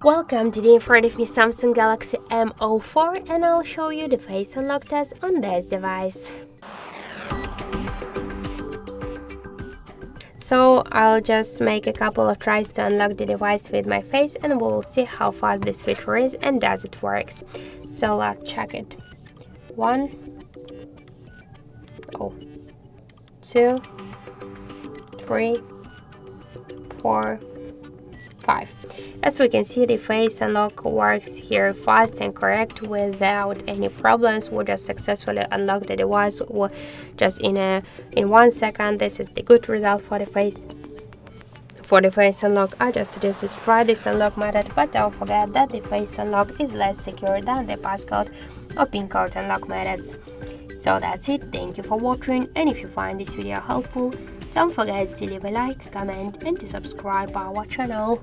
Welcome, today in front of me Samsung Galaxy M04 and I'll show you the face unlock test on this device. So I'll just make a couple of tries to unlock the device with my face and we'll see how fast this feature is and does it works. So let's check it. 1, 2, 3, 4, 5. As we can see, the face unlock works here fast and correct without any problems. We just successfully unlocked the device just in 1 second. This is the good result for the face unlock. I just suggested to try this unlock method, but don't forget that the face unlock is less secure than the passcode or pin code unlock methods. So that's it. Thank you for watching, and if you find this video helpful, don't forget to leave a like, comment and to subscribe our channel.